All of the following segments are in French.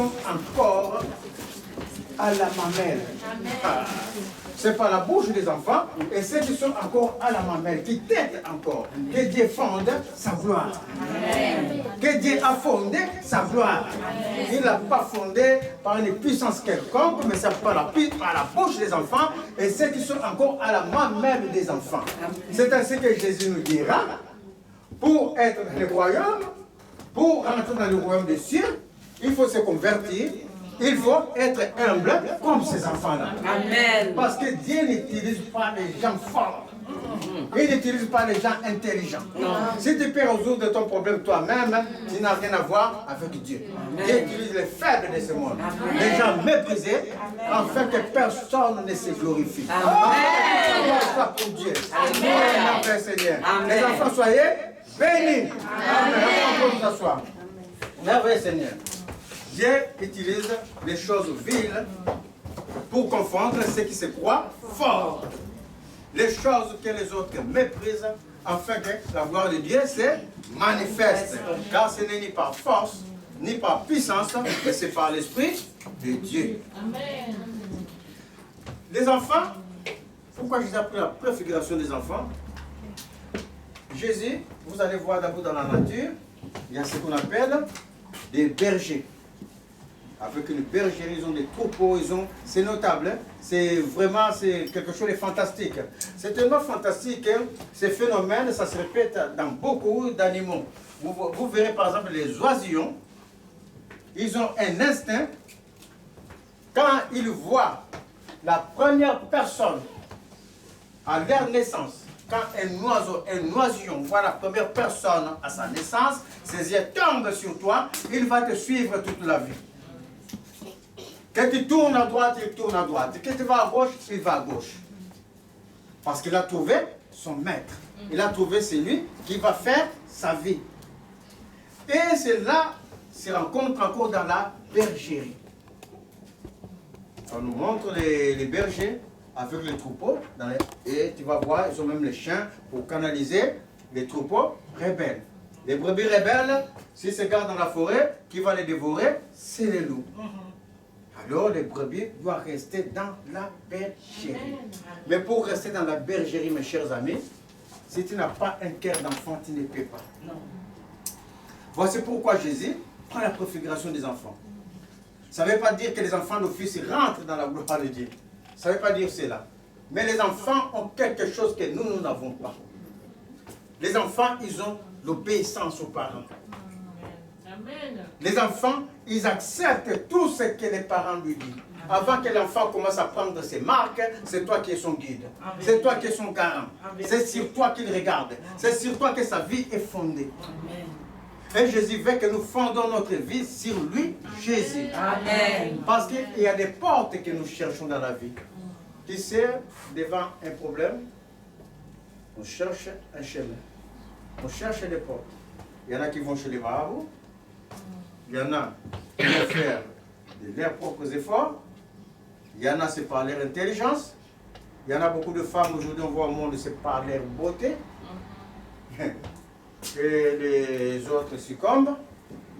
sont encore à la mamelle. C'est par la bouche des enfants et ceux qui sont encore à la mamelle, qui têtent encore, que Dieu fonde sa gloire. Que Dieu a fondé sa gloire. Il n'a pas fondé par une puissance quelconque, mais c'est par la bouche des enfants et ceux qui sont encore à la mamelle des enfants. C'est ainsi que Jésus nous dira, pour être dans le royaume, pour rentrer dans le royaume des cieux, il faut se convertir. Il faut être humble comme ces enfants-là. Amen. Parce que Dieu n'utilise pas les gens forts. Il n'utilise pas les gens intelligents. Non. Si tu peux résoudre ton problème toi-même, tu n'as rien à voir avec Dieu. Amen. Dieu utilise les faibles de ce monde. Amen. Les gens méprisés, afin que personne ne se glorifie. Amen. Soit pour Dieu. Amen. Amen. Seigneur. Amen. Les enfants, soyez bénis. Amen. On peut nous asseoir. Merveilleux Seigneur. Dieu utilise les choses viles pour confondre ceux qui se croient forts. Les choses que les autres méprisent, afin que la gloire de Dieu se manifeste. Car ce n'est ni par force, ni par puissance, mais c'est par l'Esprit de Dieu. Amen. Les enfants, pourquoi Jésus a pris la préfiguration des enfants? Jésus, vous allez voir d'abord dans la nature, il y a ce qu'on appelle des bergers. Avec une bergerie, ils ont des troupeaux, c'est notable, hein? C'est vraiment quelque chose de fantastique. C'est tellement fantastique, hein? Ces phénomènes, ça se répète dans beaucoup d'animaux. Vous verrez par exemple les oisillons, ils ont un instinct, quand ils voient la première personne à leur naissance, quand un oisillon voit la première personne à sa naissance, ses yeux tombent sur toi, il va te suivre toute la vie. Quand tu tournes à droite, il tourne à droite. Quand tu vas à gauche, il va à gauche. Parce qu'il a trouvé son maître. Il a trouvé celui qui va faire sa vie. Et cela se rencontre encore dans la bergerie. On nous montre les bergers avec les troupeaux. Et tu vas voir, ils ont même les chiens pour canaliser les troupeaux rebelles. Les brebis rebelles, s'ils se gardent dans la forêt, qui va les dévorer? C'est les loups. Alors les brebis doivent rester dans la bergerie. Mais pour rester dans la bergerie, mes chers amis, si tu n'as pas un cœur d'enfant, tu ne peux pas. Voici pourquoi Jésus prend la préfiguration des enfants. Ça ne veut pas dire que les enfants d'office rentrent dans la gloire de Dieu. Ça ne veut pas dire cela. Mais les enfants ont quelque chose que nous n'avons pas. Les enfants, ils ont l'obéissance aux parents. Les enfants, ils acceptent tout ce que les parents lui disent. Avant que l'enfant commence à prendre ses marques, c'est toi qui es son guide. C'est toi qui es son garant. C'est sur toi qu'il regarde. C'est sur toi que sa vie est fondée. Et Jésus veut que nous fondons notre vie sur lui, Jésus. Amen. Parce qu'il y a des portes que nous cherchons dans la vie. Tu sais, devant un problème, on cherche un chemin. On cherche des portes. Il y en a qui vont chez les marabouts. Il y en a qui vont faire de leurs propres efforts. Il y en a, c'est par leur intelligence. Il y en a beaucoup de femmes aujourd'hui, on voit au monde, c'est par leur beauté. Et les autres succombent.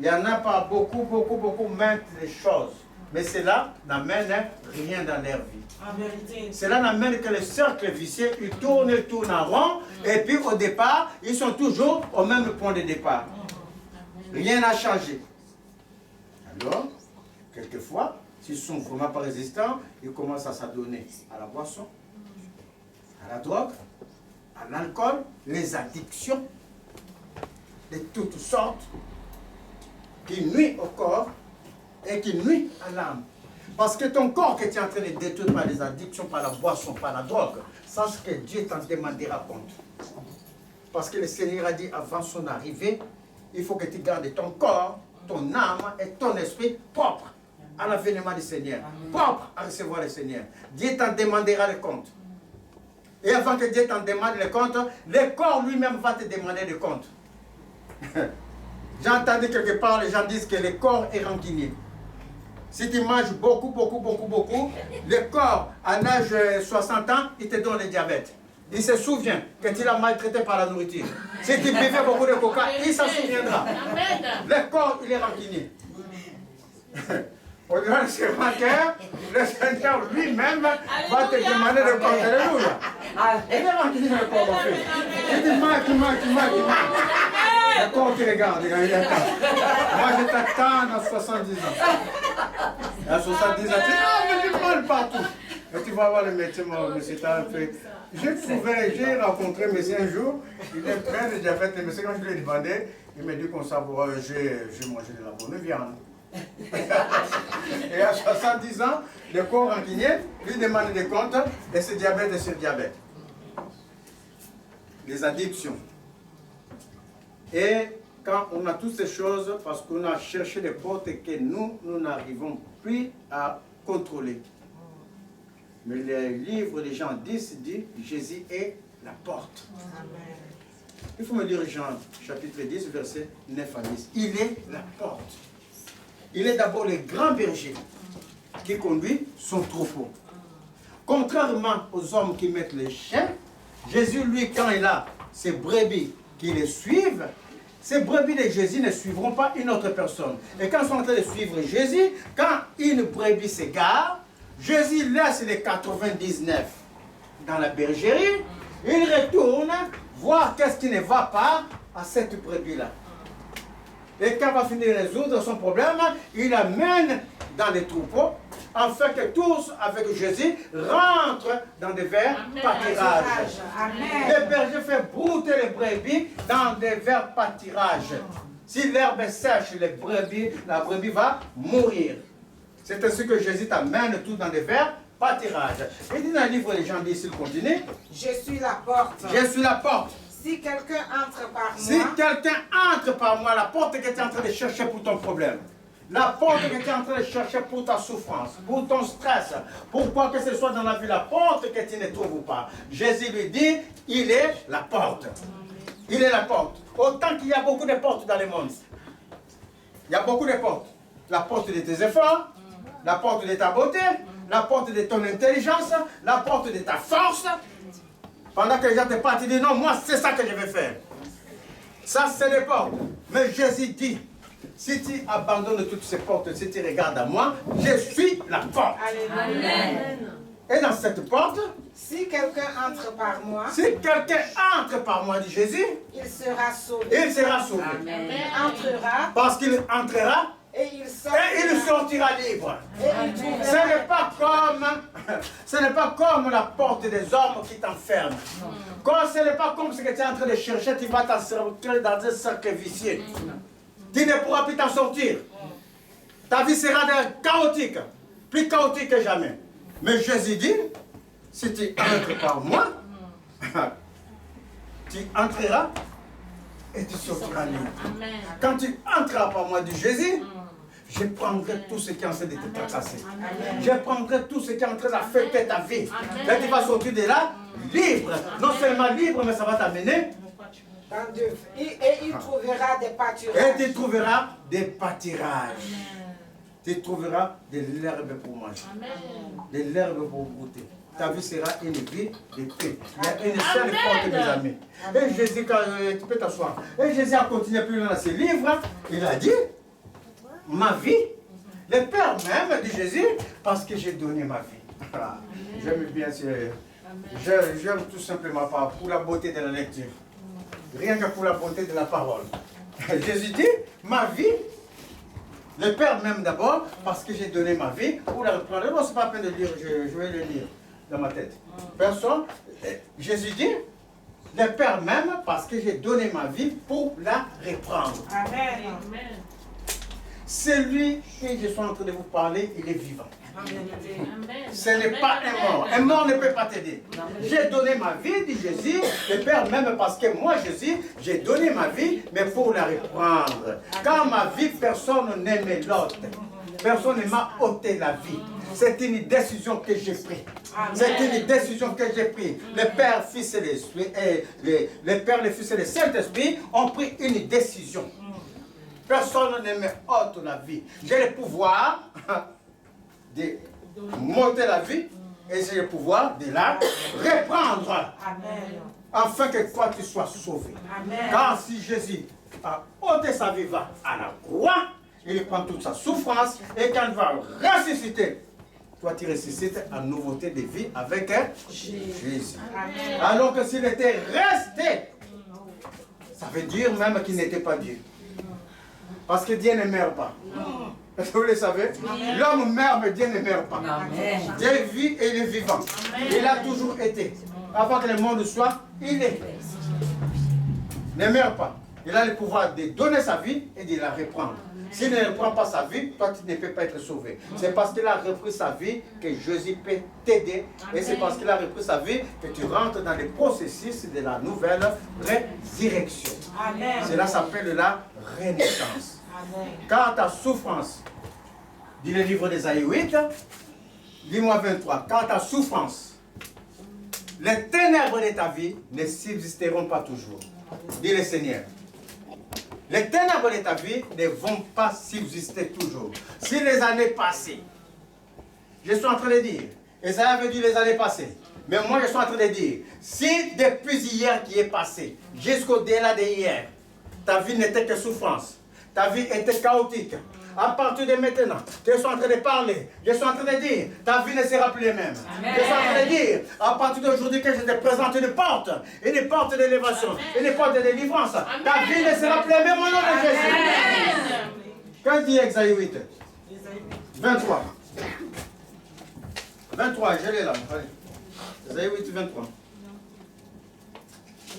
Il y en a par beaucoup maintes choses. Mais cela n'amène rien dans leur vie. Cela n'amène que le cercle vicieux, ils tournent en rond. Et puis au départ, ils sont toujours au même point de départ. Rien n'a changé. Alors, quelquefois, s'ils ne sont vraiment pas résistants, ils commencent à s'adonner à la boisson, à la drogue, à l'alcool, les addictions de toutes sortes qui nuisent au corps et qui nuisent à l'âme. Parce que ton corps que tu es en train de détruire par les addictions, par la boisson, par la drogue, sache que Dieu t'en demandera compte. Parce que le Seigneur a dit avant son arrivée, il faut que tu gardes ton corps, ton âme et ton esprit propres à l'avènement du Seigneur, propres à recevoir le Seigneur. Dieu t'en demandera le compte. Et avant que Dieu t'en demande le compte, le corps lui-même va te demander le compte. J'ai entendu quelque part, les gens disent que le corps est rancunier. Si tu manges beaucoup, le corps, à l'âge de 60 ans, il te donne le diabète. Il se souvient que tu l'as maltraité par la nourriture. Si tu buvais beaucoup de coca, il s'en souviendra. Le corps, il est rancunier. Au-delà du serpentaire, le Seigneur lui-même va te demander de compter. Alléluia. Et devant qui dit le corps, mon fils. Il dit, Marc. Le corps qui regarde, il attend. Moi, je t'attends à 70 ans. À 70 ans, tu dis, mais tu parles partout. Et tu vas voir le médecin, monsieur, t'as fait. J'ai rencontré le médecin un jour, il est plein de diabète. Le médecin, quand je lui ai demandé, il m'a dit qu'on savoure, j'ai mangé de la bonne viande. Et à 70 ans, le corps rancunier lui demande des comptes et c'est diabète et c'est diabète. Les addictions. Et quand on a toutes ces choses, parce qu'on a cherché des portes que nous n'arrivons plus à contrôler. Mais le livre de Jean 10 dit, Jésus est la porte. Amen. Il faut me lire Jean chapitre 10, verset 9 à 10. Il est la porte. Il est d'abord le grand berger qui conduit son troupeau. Contrairement aux hommes qui mettent les chiens, Jésus, lui, quand il a ses brebis qui le suivent, ces brebis de Jésus ne suivront pas une autre personne. Et quand ils sont en train de suivre Jésus, quand une brebis s'égare, Jésus laisse les 99 dans la bergerie, il retourne voir qu'est-ce qui ne va pas à cette brebis-là. Et quand il va finir de résoudre son problème, il l'amène dans les troupeaux, afin que tous, avec Jésus, rentrent dans des verts pâtirages. Le berger fait brouter les brebis dans des verts pâtirages. Si l'herbe est sèche, la brebis va mourir. C'est ainsi que Jésus t'amène tout dans des verts pâtirages. Il dit dans le livre de Jean 10, il continue. Je suis la porte. Je suis la porte. Si quelqu'un entre par moi. Si quelqu'un entre par moi, la porte que tu es en train de chercher pour ton problème. La porte que tu es en train de chercher pour ta souffrance, pour ton stress, pour quoi que ce soit dans la vie, la porte que tu ne trouves pas. Jésus lui dit, il est la porte. Il est la porte. Autant qu'il y a beaucoup de portes dans le monde. Il y a beaucoup de portes. La porte de tes efforts, la porte de ta beauté, la porte de ton intelligence, la porte de ta force. Pendant que les gens te parlent, tu dis non, moi c'est ça que je vais faire. Ça c'est les portes. Mais Jésus dit, si tu abandonnes toutes ces portes, si tu regardes à moi, je suis la porte. Amen. Et dans cette porte, si quelqu'un entre par moi, dit Jésus, il sera sauvé. Il sera sauvé. Amen. Il entrera. Parce qu'il entrera. Et il sortira libre. Ce n'est pas comme la porte des hommes qui t'enferme. Ce n'est pas comme ce que tu es en train de chercher, tu vas t'en sortir dans un cercle vicieux. Tu ne pourras plus t'en sortir. Ta vie sera chaotique, plus chaotique que jamais. Mais Jésus dit, si tu entres par moi, tu entreras et tu sortiras libre. Quand tu entreras par moi, dit Jésus, je prendrai tout ce qui est en train de te tracasser. Je prendrai tout ce qui est en train d'affecter ta vie. Là, tu vas sortir de là libre. Non seulement libre, mais ça va t'amener. Et il trouvera des pâturages. Et tu trouveras des pâturages. Tu trouveras de l'herbe pour manger. De l'herbe pour goûter. Ta vie sera une vie de paix. Il y a une seule porte, mes amis. Et Jésus, tu peux t'asseoir. Et Jésus a continué plus loin dans ses livres. Il a dit, ma vie, le Père même dit Jésus, parce que j'ai donné ma vie. J'aime bien, j'aime tout simplement pas pour la beauté de la lecture. Rien que pour la beauté de la parole. Jésus dit, ma vie, le Père même d'abord, parce que j'ai donné ma vie pour la reprendre. Non, c'est pas la peine de lire, je vais le lire dans ma tête. Personne, Jésus dit, le Père même, parce que j'ai donné ma vie pour la reprendre. Amen. Celui que je suis en train de vous parler, il est vivant. Ce n'est pas un mort. Un mort ne peut pas t'aider. J'ai donné ma vie, dit Jésus, le Père même, parce que moi, Jésus, j'ai donné ma vie, mais pour la reprendre. Quand ma vie, personne n'aime l'autre. Personne ne m'a ôté la vie. C'est une décision que j'ai prise. C'est une décision que j'ai prise. Le Père, Fils et l'Esprit, le Père, le Fils et le Saint-Esprit ont pris une décision. Personne ne me ôte la vie. J'ai le pouvoir de monter la vie et j'ai le pouvoir de la reprendre. Amen. Afin que toi tu sois sauvé. Amen. Car si Jésus a ôté sa vie à la croix, il prend toute sa souffrance, et quand il va ressusciter, toi tu ressuscites en nouveauté de vie avec Jésus. Alors que s'il était resté, ça veut dire même qu'il n'était pas Dieu. Parce que Dieu ne meurt pas. Est-ce que vous le savez? L'homme meurt, mais Dieu ne meurt pas. Amen. Dieu vit et il est vivant. Amen. Il a toujours été. Avant que le monde soit, il est. Ne meurt pas. Il a le pouvoir de donner sa vie et de la reprendre. S'il ne reprend pas sa vie, toi tu ne peux pas être sauvé. C'est parce qu'il a repris sa vie que Jésus peut t'aider. Et c'est parce qu'il a repris sa vie que tu rentres dans le processus de la nouvelle résurrection. Cela s'appelle la renaissance. Car ta souffrance, dit le livre d'Ésaïe 8, dis-moi 23, car ta souffrance, les ténèbres de ta vie ne subsisteront pas toujours, dit le Seigneur. Les ténèbres de ta vie ne vont pas subsister toujours. Si les années passées, je suis en train de dire, Ésaïe avait dit les années passées, mais moi je suis en train de dire, si depuis hier qui est passé, jusqu'au-delà de hier, ta vie n'était que souffrance, ta vie était chaotique. À partir de maintenant, je suis en train de parler, je suis en train de dire, ta vie ne sera plus la même. Amen. Je suis en train de dire, à partir d'aujourd'hui que je te présente une porte d'élévation, une porte de délivrance. Amen. Ta vie ne sera plus la même au nom de Jésus. Qu'est-ce dit Ésaïe 8? 23. 23, je l'ai là. Ésaïe 8, 23.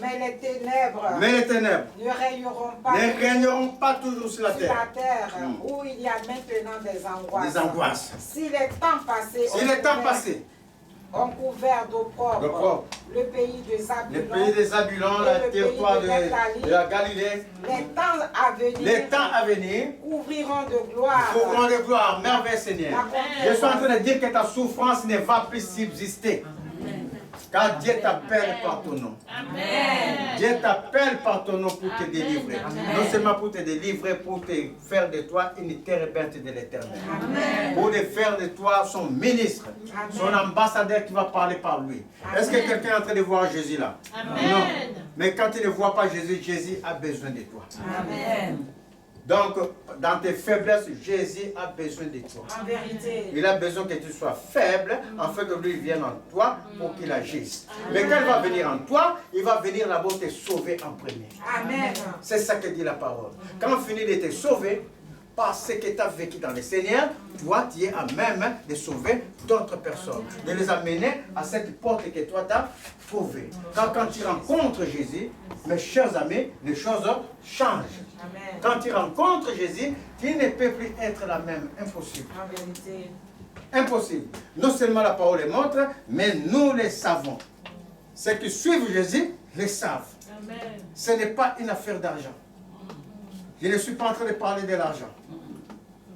Mais les ténèbres ne régneront pas toujours sur la terre, où il y a maintenant des angoisses. Si les temps passés ont couvert d'opprobre le pays des Zabulons, le territoire de la Galilée, les temps à venir couvriront de gloire. Merveille Seigneur. Je suis en train de dire que ta souffrance ne va plus subsister. Car Dieu t'appelle par ton nom. Amen. Dieu t'appelle par ton nom pour te délivrer. Amen. Non seulement pour te délivrer, pour te faire de toi une terre bête de l'Éternel. Pour te faire de toi son ministre, amen, son ambassadeur qui va parler par lui. Est-ce que quelqu'un est en train de voir Jésus là? Amen. Non. Mais quand il ne voit pas Jésus, Jésus a besoin de toi. Amen. Donc, dans tes faiblesses, Jésus a besoin de toi. En vérité. Il a besoin que tu sois faible, afin que lui vienne en toi pour qu'il agisse. Mais quand il va venir en toi, il va venir là-bas te sauver en premier. Amen. C'est ça que dit la parole. Quand on finit de te sauver, parce que tu as vécu dans le Seigneur, toi, tu es à même de sauver d'autres personnes, de les amener à cette porte que toi, tu as trouvée. Quand tu rencontres Jésus, mes chers amis, les choses changent. Amen. Quand tu rencontres Jésus, tu ne peux plus être la même. Impossible. En vérité. Impossible. Non seulement la parole le montre, mais nous le savons. Ceux qui suivent Jésus le savent. Amen. Ce n'est pas une affaire d'argent. Je ne suis pas en train de parler de l'argent.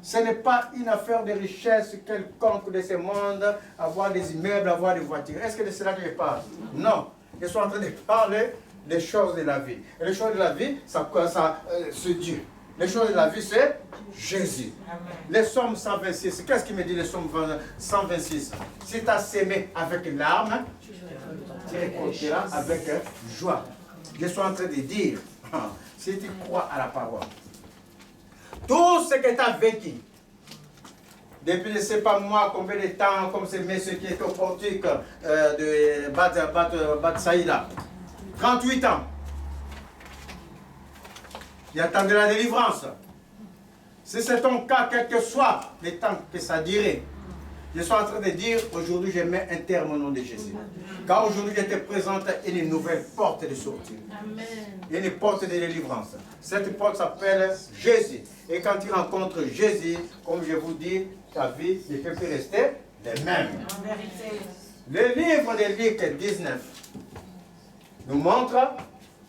Ce n'est pas une affaire de richesse quelconque de ce monde, avoir des immeubles, avoir des voitures. Est-ce que de cela que je parle? Non. Je suis en train de parler des choses de la vie. Et les choses de la vie, c'est Dieu. Les choses de la vie, c'est Jésus. Amen. Les Psaumes 126, qu'est-ce qu'il me dit les Psaumes 126? Si tu as sémé avec larmes, tu récolteras avec joie. Je suis en train de dire, si tu crois à la parole, tout ce que tu as vécu, depuis je ne sais pas moi combien de temps, comme ces messieurs qui étaient au portique de Bad Saïda, 38 ans, il attendait la délivrance. Si c'est ton cas, quel que soit le temps que ça dirait, je suis en train de dire, aujourd'hui je mets un terme au nom de Jésus. Car aujourd'hui je te présente une nouvelle porte de sortie. Amen. Une porte de délivrance. Cette porte s'appelle Jésus. Et quand tu rencontres Jésus, comme je vous dis, ta vie ne peut plus rester la même. En vérité. Le livre de Luc 19 nous montre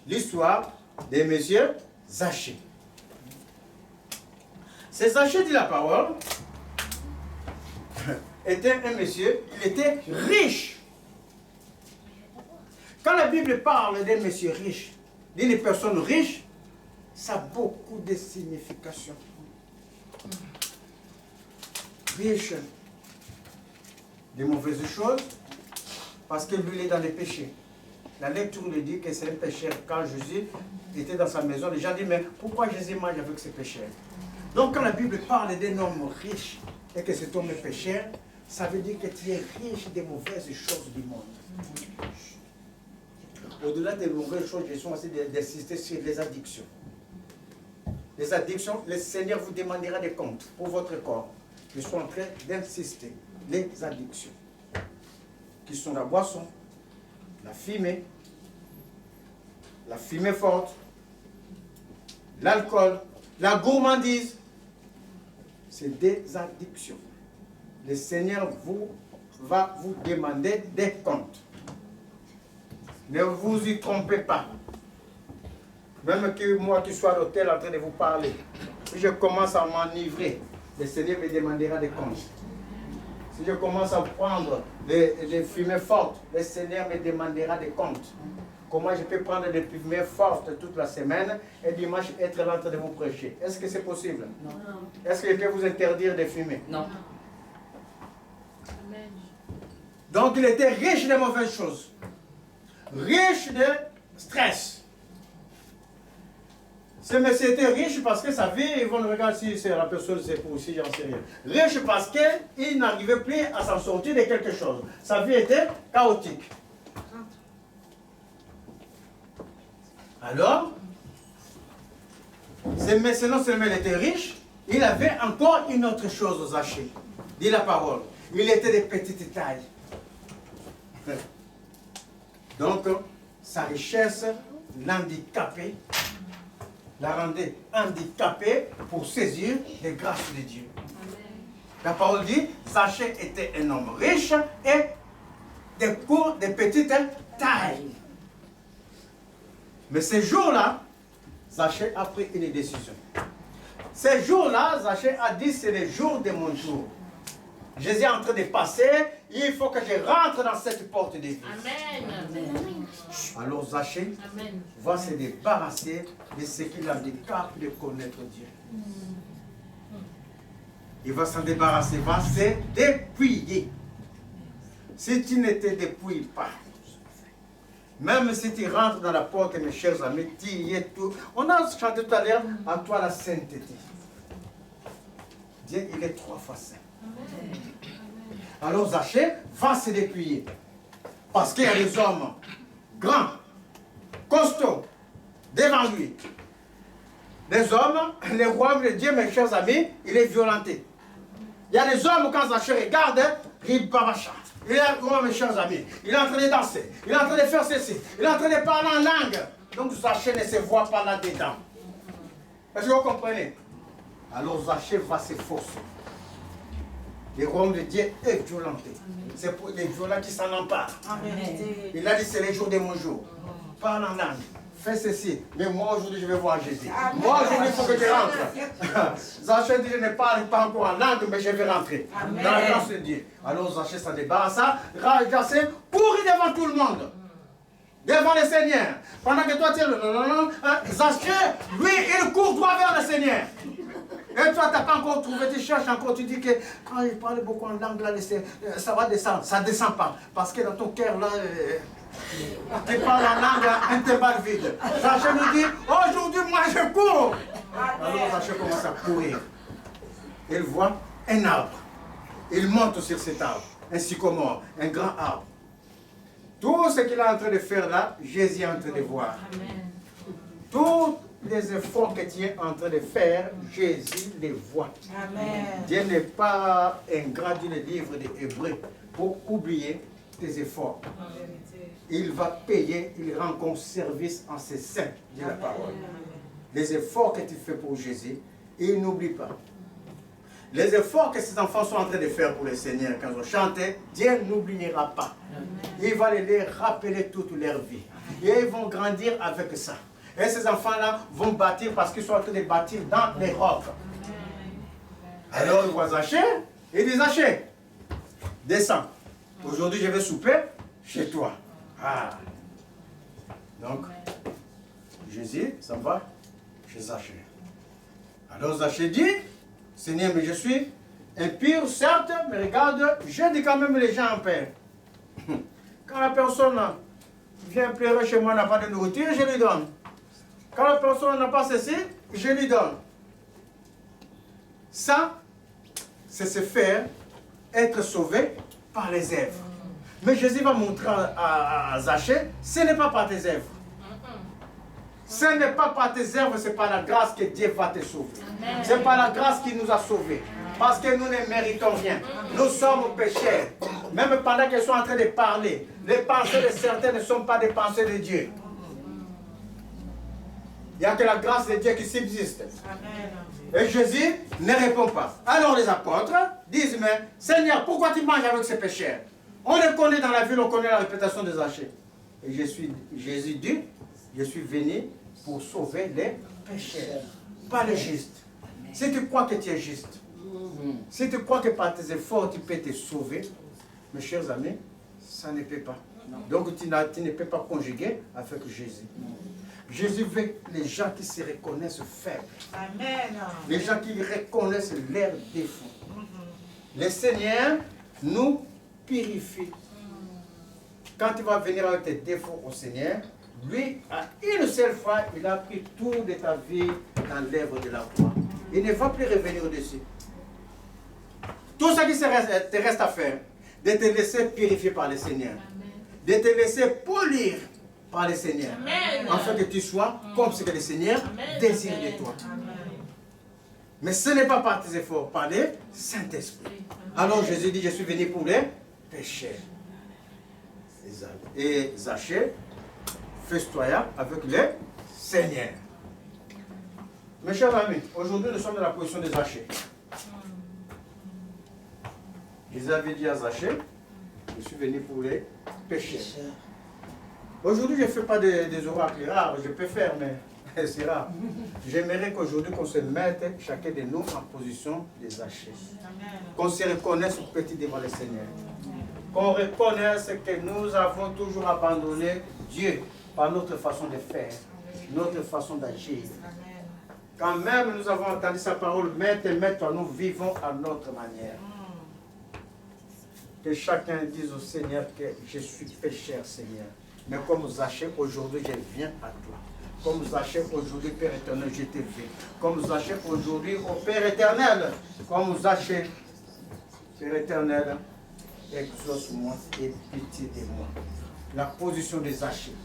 l'histoire de M. Zachée. C'est Zachée, dit la parole, était un monsieur, il était riche. Quand la Bible parle d'un monsieur riche, d'une personne riche, ça a beaucoup de signification. Riche de mauvaises choses, parce que lui, il est dans les péchés. La lecture lui dit que c'est un pécheur. Quand Jésus était dans sa maison, les gens disent, mais pourquoi Jésus mange avec ces pécheurs? Donc quand la Bible parle d'un homme riche et que cet homme est pécheur, ça veut dire que tu es riche des mauvaises choses du monde. Au-delà des mauvaises choses, je suis aussi d'insister sur les addictions. Les addictions, le Seigneur vous demandera des comptes pour votre corps. Je suis en train d'insister. Les addictions, qui sont la boisson, la fumée forte, l'alcool, la gourmandise. C'est des addictions. Le Seigneur va vous demander des comptes. Ne vous y trompez pas. Même que moi qui sois à l'hôtel en train de vous parler, si je commence à m'enivrer, le Seigneur me demandera des comptes. Si je commence à prendre des fumées fortes, le Seigneur me demandera des comptes. Comment je peux prendre des fumées fortes toute la semaine et dimanche être là en train de vous prêcher? Est-ce que c'est possible? Non. Est-ce que je peux vous interdire de fumer? Non. Donc il était riche de mauvaises choses. Riche de stress. Ce monsieur était riche parce que sa vie, ils vont le regarder si c'est la personne, c'est pour aussi, j'en sais rien. Riche parce qu'il n'arrivait plus à s'en sortir de quelque chose. Sa vie était chaotique. Alors, ce monsieur, non seulement il était riche, il avait encore une autre chose aux Zachée. Dit la parole. Il était de petite taille. Donc, sa richesse l'handicapait, la rendait handicapé pour saisir les grâces de Dieu. La parole dit, Zachée était un homme riche et de petite taille. Mais ce jour-là, Zachée a pris une décision. Ce jour-là, Zachée a dit, c'est le jour de mon jour. Jésus est en train de passer, il faut que je rentre dans cette porte de vie. Amen. Alors Zachée va se débarrasser de ce qui l'handicape de connaître Dieu. Il va s'en débarrasser, va se dépouiller. Si tu ne te dépouilles pas, même si tu rentres dans la porte, mes chers amis, tu y es tout. On a chanté tout à l'heure, à toi la sainteté. Dieu, il est 3 fois saint. Alors Zachée va se dépouiller. Parce qu'il y a des hommes grands, costauds, devant lui. Des hommes, les royaumes de Dieu, mes chers amis, il est violenté. Il y a des hommes, quand Zachée regarde, il babacha. Il est grand, mes chers amis. Il est en train de danser. Il est en train de faire ceci. Il est en train de parler en langue. Donc Zachée ne se voit pas là-dedans. Est-ce que vous comprenez? Alors Zachée va s'efforcer. Le royaume de Dieu est violenté. C'est pour les violents qui s'en emparent. Il a dit, c'est le jour de mon jour. Parle en langue. Fais ceci. Mais moi, aujourd'hui, je vais voir Jésus. Amen. Moi, aujourd'hui, il faut que je rentre. Zachée dit, je ne parle pas encore en langue, mais je vais rentrer. Amen. Dans la grâce de Dieu. Alors Zachée s'en débarrassa, Zachée courit devant tout le monde. Devant le Seigneur. Pendant que toi, tu es Zachée, lui, il court droit vers le Seigneur. Et toi, tu n'as pas encore trouvé, tu cherches encore, tu dis que quand il parle beaucoup en langue, là, ça va descendre. Ça ne descend pas. Parce que dans ton cœur, là, tu parles en langue, un tébat vide. Zachée nous dit, aujourd'hui, moi, je cours. Alors Zachée commence à courir. Il voit un arbre. Il monte sur cet arbre, un sycomore, un grand arbre. Tout ce qu'il est en train de faire là, Jésus est en train de voir. Tous les efforts que tu es en train de faire, Jésus les voit. Amen. Dieu n'est pas ingrat du livre des Hébreux pour oublier tes efforts. Il va payer, il rend compte service en ses saints, dit la parole. Les efforts que tu fais pour Jésus, il n'oublie pas. Les efforts que ces enfants sont en train de faire pour le Seigneur, quand ils chantent, Dieu n'oubliera pas. Il va les rappeler toute leur vie. Et ils vont grandir avec ça. Et ces enfants-là vont bâtir parce qu'ils sont en train de bâtir dans les rocs. Alors il voit Zachée, et il dit Zachée, descends. Aujourd'hui je vais souper chez toi. Ah. Donc, Jésus s'en va chez Zachée. Alors Zachée dit, Seigneur, mais je suis impur, certes, mais regarde, j'aide quand même les gens en paix. Quand la personne vient pleurer chez moi, n'a pas de nourriture, je lui donne. Quand la personne n'a pas ceci, je lui donne. Ça, c'est se faire être sauvé par les œuvres. Mais Jésus va montrer à Zachée, ce n'est pas par tes œuvres. Ce n'est pas par tes œuvres, c'est par la grâce que Dieu va te sauver. C'est par la grâce qu'il nous a sauvés. Parce que nous ne méritons rien. Nous sommes pécheurs. Même pendant qu'ils sont en train de parler, les pensées de certains ne sont pas des pensées de Dieu. Il n'y a que la grâce de Dieu qui subsiste. Et Jésus ne répond pas. Alors les apôtres disent, mais Seigneur, pourquoi tu manges avec ces pécheurs? On les connaît dans la ville, on connaît la réputation des Zachée. Et Jésus dit, je suis venu pour sauver les pécheurs, pas les justes. Si tu crois que tu es juste, si tu crois que par tes efforts tu peux te sauver, mes chers amis, ça ne peut pas. Donc tu ne peux pas conjuguer avec Jésus. Jésus veut les gens qui se reconnaissent faibles. Amen. Les gens qui reconnaissent leurs défauts. Le Seigneur nous purifie. Quand tu vas venir avec tes défauts au Seigneur, lui, à une seule fois, il a pris tout de ta vie dans l'œuvre de la croix. Il ne va plus revenir dessus. Tout ce qui te reste à faire, de te laisser purifier par le Seigneur, de te laisser polir par le Seigneur, afin que tu sois comme ce que le Seigneur désire de toi. Mais ce n'est pas par tes efforts, par le Saint-Esprit. Alors Jésus dit, je suis venu pour les pécheurs. Et Zachée festoya avec le Seigneur. Mes chers amis, aujourd'hui nous sommes dans la position de Zachée. Jésus avait dit à Zachée, je suis venu pour les pécheurs. Aujourd'hui, je ne fais pas des oracles rares, je peux faire, mais c'est rare. J'aimerais qu'aujourd'hui, qu'on se mette, chacun de nous, en position de Zachée. Qu'on se reconnaisse petit devant le Seigneur. Qu'on reconnaisse que nous avons toujours abandonné Dieu par notre façon de faire, notre façon d'agir. Quand même nous avons entendu sa parole, Maître, nous vivons à notre manière. Que chacun dise au Seigneur que je suis pécheur, Seigneur. Mais comme Zachée, aujourd'hui, je viens à toi. Comme Zachée, aujourd'hui, Père éternel, je te veux. Comme Zachée, aujourd'hui, au Père éternel. Comme Zachée, Père éternel, exauce-moi et pitié de moi. La position de Zachée.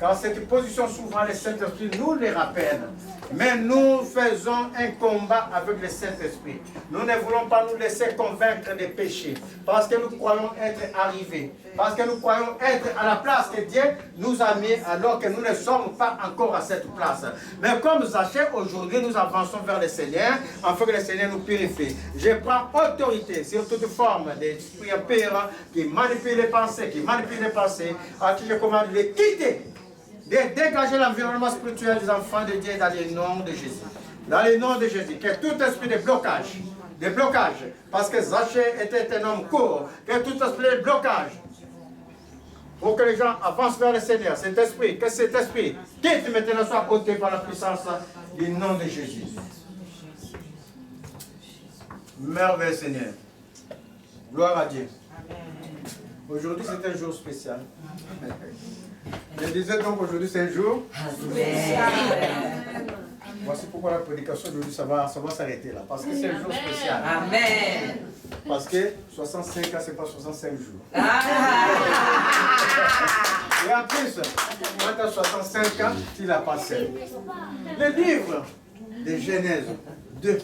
Car cette position, souvent, le Saint-Esprit nous les rappelle. Mais nous faisons un combat avec le Saint-Esprit. Nous ne voulons pas nous laisser convaincre des péchés. Parce que nous croyons être arrivés. Parce que nous croyons être à la place que Dieu nous a mis alors que nous ne sommes pas encore à cette place. Mais comme Zachée, aujourd'hui, nous avançons vers le Seigneur afin que le Seigneur nous purifie. Je prends autorité sur toute forme d'esprit impur qui manipule les pensées, à qui je commande de les quitter. De dégager l'environnement spirituel des enfants de Dieu dans le nom de Jésus. Dans le nom de Jésus. Que tout esprit de blocage, parce que Zachée était un homme court, que tout esprit de blocage, pour que les gens avancent vers le Seigneur, cet esprit quitte maintenant, soit ôté par la puissance du nom de Jésus. Merveilleux Seigneur. Gloire à Dieu. Aujourd'hui c'est un jour spécial. Je disais donc aujourd'hui c'est un jour spécial. Voici pourquoi la prédication d'aujourd'hui ça va s'arrêter là. Parce que c'est un jour spécial. Amen. Parce que 65 ans c'est pas 65 jours. Et en plus, quand tu as 65 ans, tu l'as passé. Le livre de Genèse 2.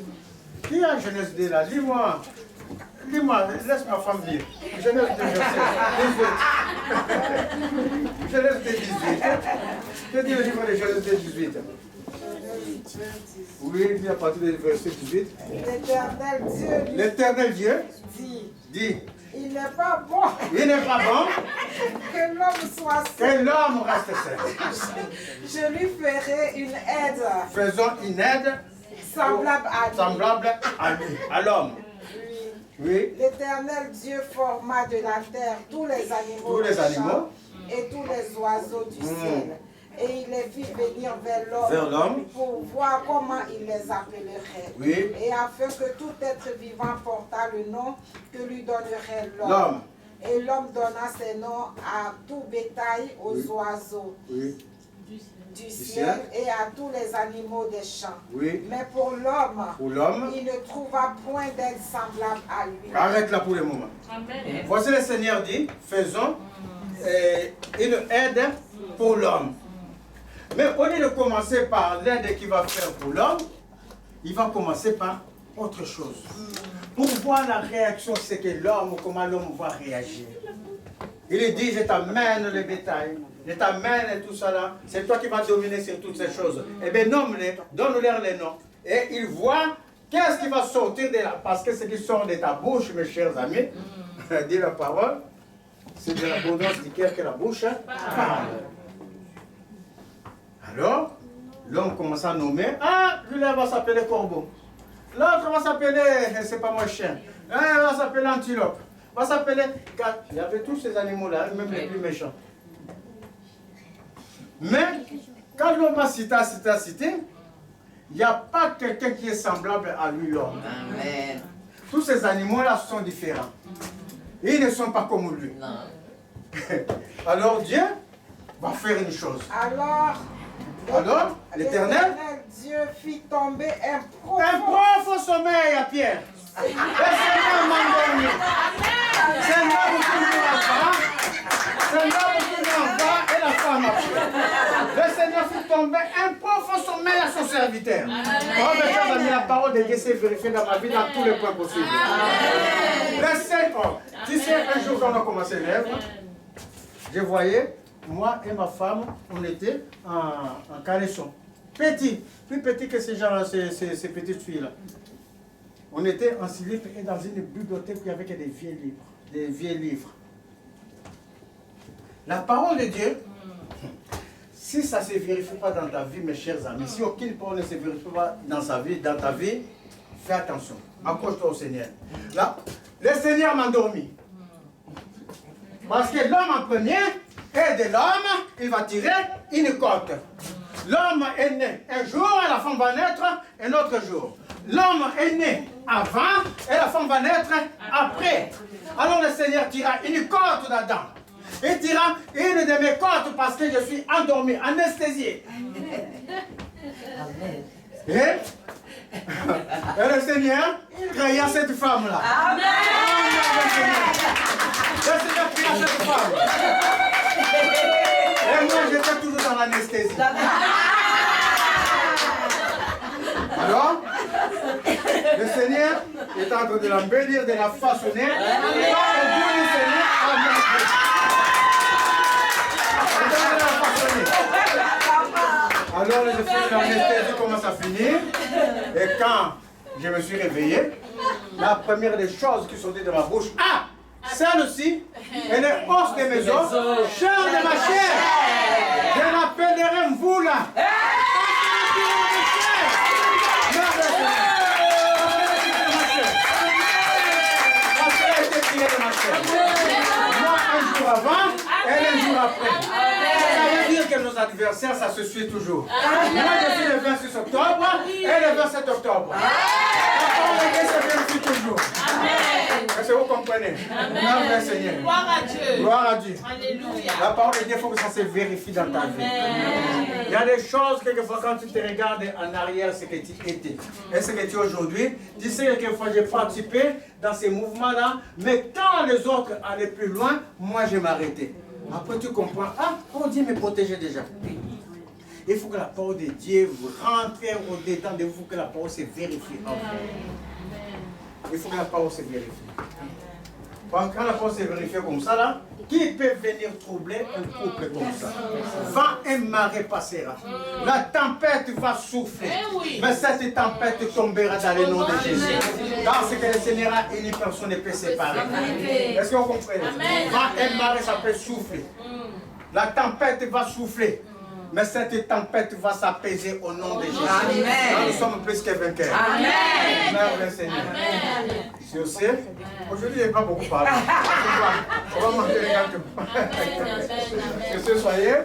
Qui a Genèse 2 là? Dis-moi. Dis-moi, laisse ma femme dire. Genèse 2, verset 18. Genèse 2, 18. Que dit le livre de Genèse 2, 18? Oui, il dit à partir du verset 18. L'Éternel Dieu dit. Il n'est pas bon. Il n'est pas bon que l'homme soit seul. Que l'homme reste seul. Je lui ferai une aide. Faisons une aide semblable à lui, à l'homme. Oui. L'Éternel Dieu forma de la terre tous les animaux, et tous les oiseaux du ciel. Et il les fit venir vers l'homme pour voir comment il les appellerait. Oui. Et afin que tout être vivant portât le nom que lui donnerait l'homme. Et l'homme donna ses noms à tout bétail, aux oiseaux. Oui. du ciel et à tous les animaux des champs. Oui. Mais pour l'homme, il ne trouva point d'aide semblable à lui. Arrête là pour le moment. Amen. Voici le Seigneur dit, faisons une aide pour l'homme. Mais au lieu de commencer par l'aide qu'il va faire pour l'homme, il va commencer par autre chose. Pour voir la réaction, c'est que l'homme, comment l'homme va réagir. Il dit, je t'amène le bétail, je t'amène et tout ça là. C'est toi qui vas dominer sur toutes ces choses. Eh bien, nomme-les, donne-leur les noms. Et il voit qu'est-ce qui va sortir de là. Parce que ce qui sort de ta bouche, mes chers amis, dit la parole, c'est de l'abondance du cœur que la bouche parle. Alors, l'homme commence à nommer. Ah, lui là va s'appeler corbeau. L'autre va s'appeler, c'est pas moi, chien. Un va s'appeler antilope. Va s'appeler. Il y avait tous ces animaux-là, même les plus méchants. Mais, quand l'homme va citer, il n'y a pas quelqu'un qui est semblable à lui, l'homme. Amen. Tous ces animaux-là sont différents. Ils ne sont pas comme lui. Alors, Dieu va faire une chose. Alors, l'Éternel, Dieu fit tomber un profond sommeil à Pierre. Le Seigneur m'a endormi. C'est là où tout et la femme après. Le Seigneur fit tomber un profond sommeil à son serviteur. Oh, mes chers amis, la parole de Dieu s'est vérifiée dans ma vie dans tous les points possibles. Le Seigneur, tu sais, un jour quand on a commencé l'œuvre, je voyais, moi et ma femme, on était en caleçon. Petit, plus petit que ces petites filles-là. On était en slip et dans une bibliothèque où il y avait que des vieux livres. La parole de Dieu, si ça ne se vérifie pas dans ta vie, mes chers amis, si aucune parole ne se vérifie pas dans ta vie, fais attention. Accroche-toi au Seigneur. Là, le Seigneur m'a endormi. Parce que l'homme en premier, et de l'homme, il va tirer une côte. L'homme est né un jour et la femme va naître un autre jour. L'homme est né avant et la femme va naître après. Alors le Seigneur tira une côte d'Adam. Il tira une de mes côtes parce que je suis endormi, anesthésié. Et le Seigneur créa cette femme-là. Amen. Le Seigneur créa cette femme. Et moi, j'étais toujours dans l'anesthésie. Alors, le Seigneur est en train de l'embellir, de la façonner. Alors, l'anesthésie commence à finir. Et quand je me suis réveillé, la première des choses qui sortaient de ma bouche, ah! Celle-ci, elle est os de mes os, chair de ma chair. Je l'appellerai Mvoula. Moi, un jour avant, elle un jour après. Ça veut dire que nos adversaires, ça se suit toujours. Moi, je suis le 26 octobre et le 27 octobre. La parole de Dieu se vérifie toujours. Est-ce que vous comprenez? Amen. Seigneur. Gloire à Dieu. Gloire à Dieu. Alléluia. La parole de Dieu, il faut que ça se vérifie dans ta vie. Il y a des choses, quelquefois, quand tu te regardes en arrière, ce que tu étais. Et ce que tu es aujourd'hui. Tu sais, quelquefois, j'ai participé dans ces mouvements-là. Mais quand les autres allaient plus loin, moi, je m'arrêtais. Après, tu comprends. Ah, oh, Dieu me protégeait déjà. Il faut que la parole de Dieu rentre au-dedans de vous. Il faut que la parole se vérifie en vous. Il faut que la parole se vérifie. Quand la parole se vérifie comme ça, là, qui peut venir troubler un couple comme ça? Vent et marée passera. La tempête va souffler. Mais cette tempête tombera dans le nom de Jésus. Dans ce que le Seigneur a élu, personne ne peut séparer. Est-ce que vous comprenez? Vent et marée, ça peut souffler. La tempête va souffler. Mais cette tempête va s'apaiser au nom de Jésus. Amen. Nous sommes plus que vainqueurs. Amen. Merci le Seigneur. Sur ce, aujourd'hui, je n'ai pas beaucoup parlé. On va manger les gâteaux. Que ce soyez.